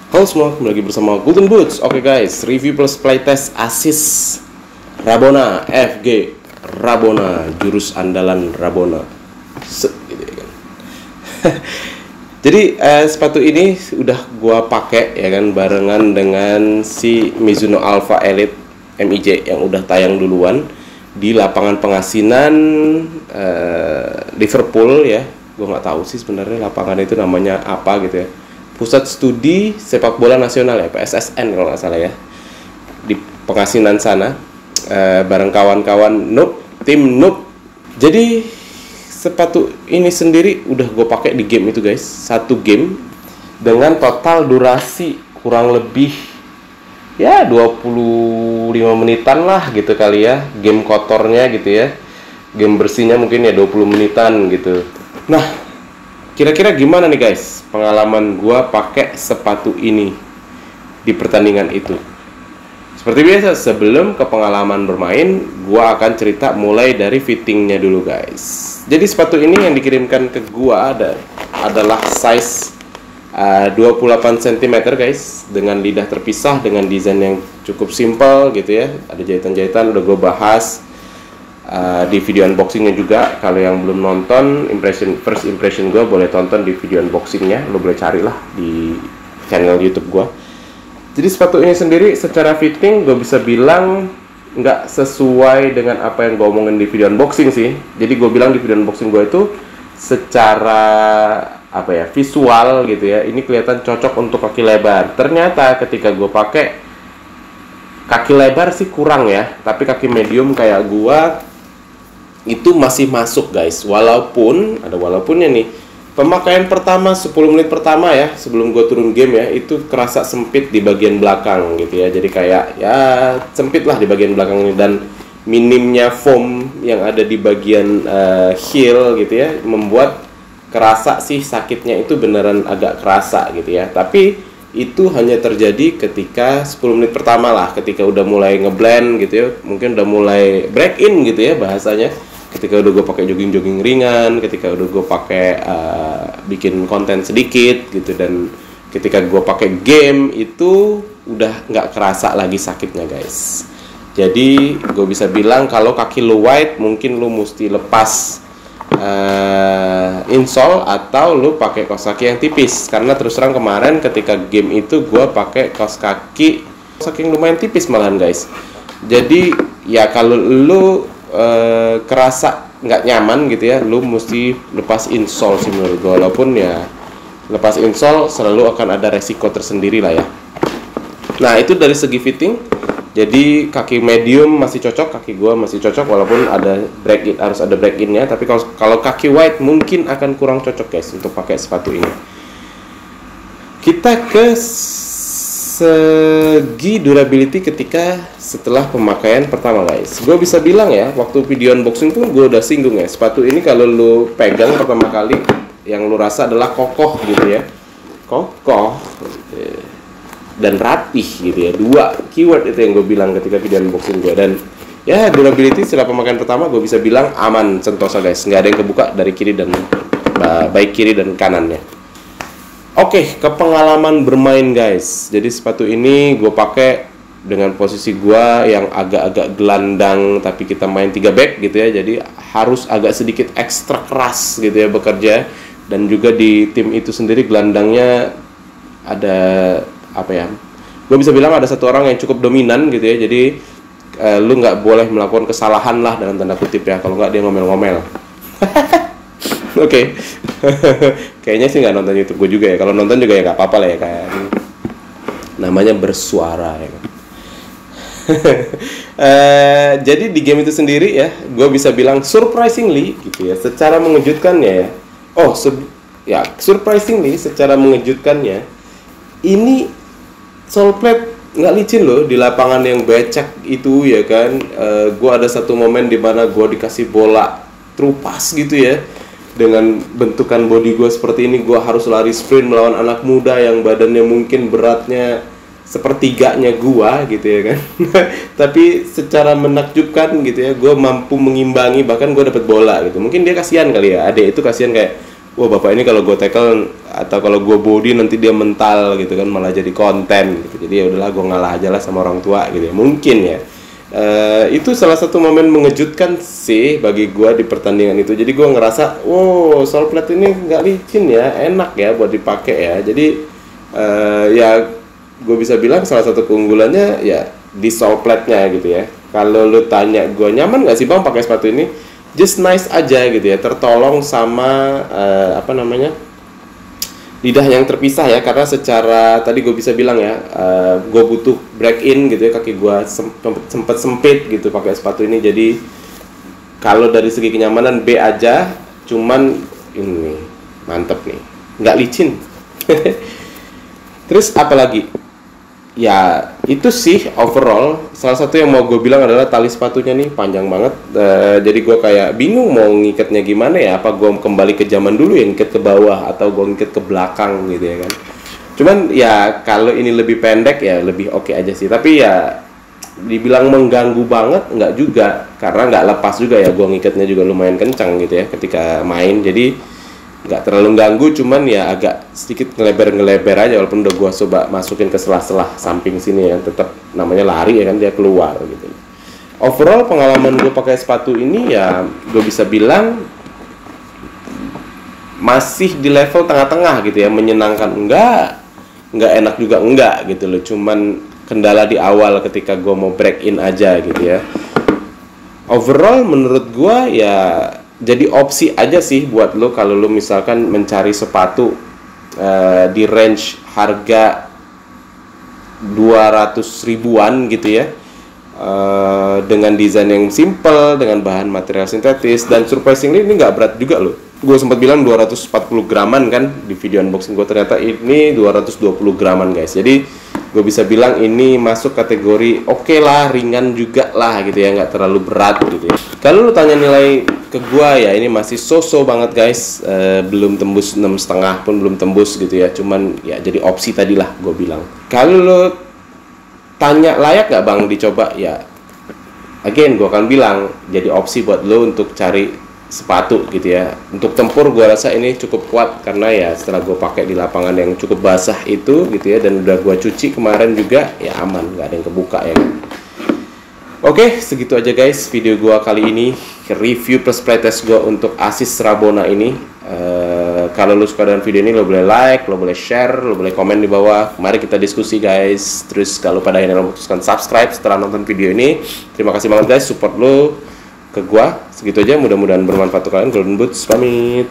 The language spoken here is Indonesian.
Halo semua, kembali lagi bersama Golden Boots. Oke guys, review plus playtest Asus Rabona FG Rabona, jurus andalan Rabona. Gitu ya kan. Jadi sepatu ini udah gua pakai ya kan, barengan dengan si Mizuno Alpha Elite MIJ yang udah tayang duluan di lapangan pengasinan Liverpool ya. Gua nggak tahu sih sebenarnya lapangan itu namanya apa gitu ya. Pusat Studi Sepak Bola Nasional ya, PSSN kalau nggak salah ya, di pengasinan sana, bareng kawan-kawan Noob, tim Noob. Jadi sepatu ini sendiri udah gue pakai di game itu guys, satu game dengan total durasi kurang lebih ya 25 menitan lah gitu kali ya, game kotornya gitu ya, game bersihnya mungkin ya 20 menitan gitu. Nah, kira-kira gimana nih guys pengalaman gua pakai sepatu ini di pertandingan itu? Seperti biasa, sebelum ke pengalaman bermain, gua akan cerita mulai dari fittingnya dulu guys. Jadi sepatu ini yang dikirimkan ke gua adalah size 28 cm guys, dengan lidah terpisah, dengan desain yang cukup simpel gitu ya. Ada jahitan-jahitan, udah gua bahas di video unboxingnya juga. Kalau yang belum nonton first impression gue, boleh tonton di video unboxingnya, lo boleh carilah di channel YouTube gue. Jadi sepatu ini sendiri secara fitting gue bisa bilang nggak sesuai dengan apa yang gue omongin di video unboxing sih. Jadi gue bilang di video unboxing gue itu secara apa ya, visual gitu ya, ini kelihatan cocok untuk kaki lebar. Ternyata ketika gue pakai, kaki lebar sih kurang ya, tapi kaki medium kayak gua itu masih masuk guys. Walaupun ada walaupunnya nih, pemakaian pertama 10 menit pertama ya, sebelum gue turun game ya, itu kerasa sempit di bagian belakang gitu ya. Jadi kayak ya sempit lah di bagian belakang ini, dan minimnya foam yang ada di bagian heel gitu ya, membuat kerasa sih sakitnya itu beneran agak kerasa gitu ya. Tapi itu hanya terjadi ketika 10 menit pertama lah, ketika udah mulai ngeblend gitu ya, mungkin udah mulai break in gitu ya bahasanya, ketika udah gue pakai jogging ringan, ketika udah gue pakai bikin konten sedikit gitu, dan ketika gue pakai game itu udah nggak kerasa lagi sakitnya guys. Jadi gue bisa bilang kalau kaki lu white, mungkin lu mesti lepas insole atau lu pakai kaos kaki yang tipis, karena terus terang kemarin ketika game itu gue pakai kaos kaki yang lumayan tipis malahan guys. Jadi ya kalau lu kerasa nggak nyaman gitu ya, lu mesti lepas insole sih menurut gue. Walaupun ya lepas insole selalu akan ada resiko tersendiri lah ya. Nah itu dari segi fitting. Jadi kaki medium masih cocok, kaki gua masih cocok walaupun ada break in, harus ada break innya. Tapi kalau kaki white mungkin akan kurang cocok guys untuk pakai sepatu ini. Kita ke segi durability ketika setelah pemakaian pertama guys. Gue bisa bilang ya, waktu video unboxing pun gue udah singgung ya, sepatu ini kalau lu pegang pertama kali, yang lu rasa adalah kokoh gitu ya, kokoh dan rapih gitu ya. Dua keyword itu yang gue bilang ketika video unboxing gue. Dan ya durability setelah pemakaian pertama gue bisa bilang aman, sentosa guys, nggak ada yang kebuka dari kiri dan baik kiri dan kanannya. Oke, ke pengalaman bermain guys. Jadi sepatu ini gue pakai dengan posisi gue yang agak-agak gelandang, tapi kita main 3 back gitu ya, jadi harus agak sedikit ekstra keras gitu ya bekerja. Dan juga di tim itu sendiri gelandangnya ada apa ya, gue bisa bilang ada satu orang yang cukup dominan gitu ya. Jadi lu nggak boleh melakukan kesalahan lah dalam tanda kutip ya, kalau nggak dia ngomel-ngomel. Oke. Kayaknya sih nggak nonton YouTube gue juga ya. Kalau nonton juga ya nggak apa-apa lah ya, kayak namanya bersuara ya. Jadi di game itu sendiri ya, gue bisa bilang surprisingly gitu ya, secara mengejutkannya ya. Ya surprisingly secara mengejutkannya, ini sole plate nggak licin loh di lapangan yang becek itu ya kan. Gue ada satu momen di mana gue dikasih bola terupas gitu ya, dengan bentukan body gue seperti ini, gue harus lari sprint melawan anak muda yang badannya mungkin beratnya sepertiganya gue gitu ya kan. Tapi secara menakjubkan gitu ya, gue mampu mengimbangi, bahkan gue dapet bola gitu. Mungkin dia kasihan kali ya, adek itu kasihan kayak wah bapak ini kalau gue tackle atau kalau gue body nanti dia mental gitu kan, malah jadi konten gitu. Jadi ya udahlah, gue ngalah aja lah sama orang tua gitu ya, mungkin ya. Itu salah satu momen mengejutkan sih bagi gue di pertandingan itu. Jadi gue ngerasa, wow, soul plate ini nggak licin ya, enak ya buat dipakai ya. Jadi ya gue bisa bilang salah satu keunggulannya ya di soul plate-nya gitu ya. Kalau lu tanya gue nyaman nggak sih bang pakai sepatu ini, just nice aja gitu ya, tertolong sama apa namanya, lidah yang terpisah ya, karena secara tadi gue bisa bilang ya, gue butuh break in gitu ya, kaki gue sempet sempit gitu pakai sepatu ini. Jadi kalau dari segi kenyamanan B aja, cuman ini mantep nih, nggak licin. Terus apalagi? Ya itu sih overall. Salah satu yang mau gue bilang adalah tali sepatunya nih panjang banget. Jadi gue kayak bingung mau ngikatnya gimana ya. Apa gue kembali ke zaman dulu ya, ngikat ke bawah, atau gue ngikat ke belakang gitu ya kan. Cuman ya kalau ini lebih pendek ya lebih oke aja sih. Tapi ya dibilang mengganggu banget nggak juga, karena nggak lepas juga ya. Gue ngikatnya juga lumayan kencang gitu ya ketika main. Jadi nggak terlalu ganggu, cuman ya agak sedikit ngeleber aja, walaupun udah gua coba masukin ke selah-selah samping sini ya, tetap namanya lari ya kan, dia keluar gitu. Overall pengalaman gue pakai sepatu ini ya gue bisa bilang masih di level tengah-tengah gitu ya, menyenangkan enggak enak juga enggak gitu loh. Cuman kendala di awal ketika gue mau break in aja gitu ya. Overall menurut gue ya jadi opsi aja sih buat lo kalau lo misalkan mencari sepatu di range harga 200 ribuan gitu ya, dengan desain yang simple, dengan bahan material sintetis, dan surprisingly ini nggak berat juga loh. Gue sempat bilang 240 graman kan di video unboxing gue, ternyata ini 220 graman guys. Jadi gue bisa bilang ini masuk kategori oke lah, ringan juga lah gitu ya, nggak terlalu berat gitu ya. Kalau lu tanya nilai ke gue ya, ini masih so-so banget guys, belum tembus 6,5 pun belum tembus gitu ya. Cuman ya jadi opsi tadi lah gue bilang. Kalau lu tanya layak nggak bang dicoba, ya again gue akan bilang jadi opsi buat lo untuk cari sepatu gitu ya. Untuk tempur gue rasa ini cukup kuat, karena ya setelah gue pakai di lapangan yang cukup basah itu gitu ya, dan udah gue cuci kemarin juga, ya aman, nggak ada yang kebuka ya kan. Oke, segitu aja guys video gue kali ini, review plus playtest gue untuk Asis Rabona ini. Kalau lo suka dengan video ini, lo boleh like, lo boleh share, lo boleh komen di bawah. Mari kita diskusi guys. Terus kalau pada akhirnya lo memutuskan subscribe setelah nonton video ini, terima kasih banget guys support lo ke gua. Segitu aja, mudah-mudahan bermanfaat untuk kalian. Golden Boots pamit.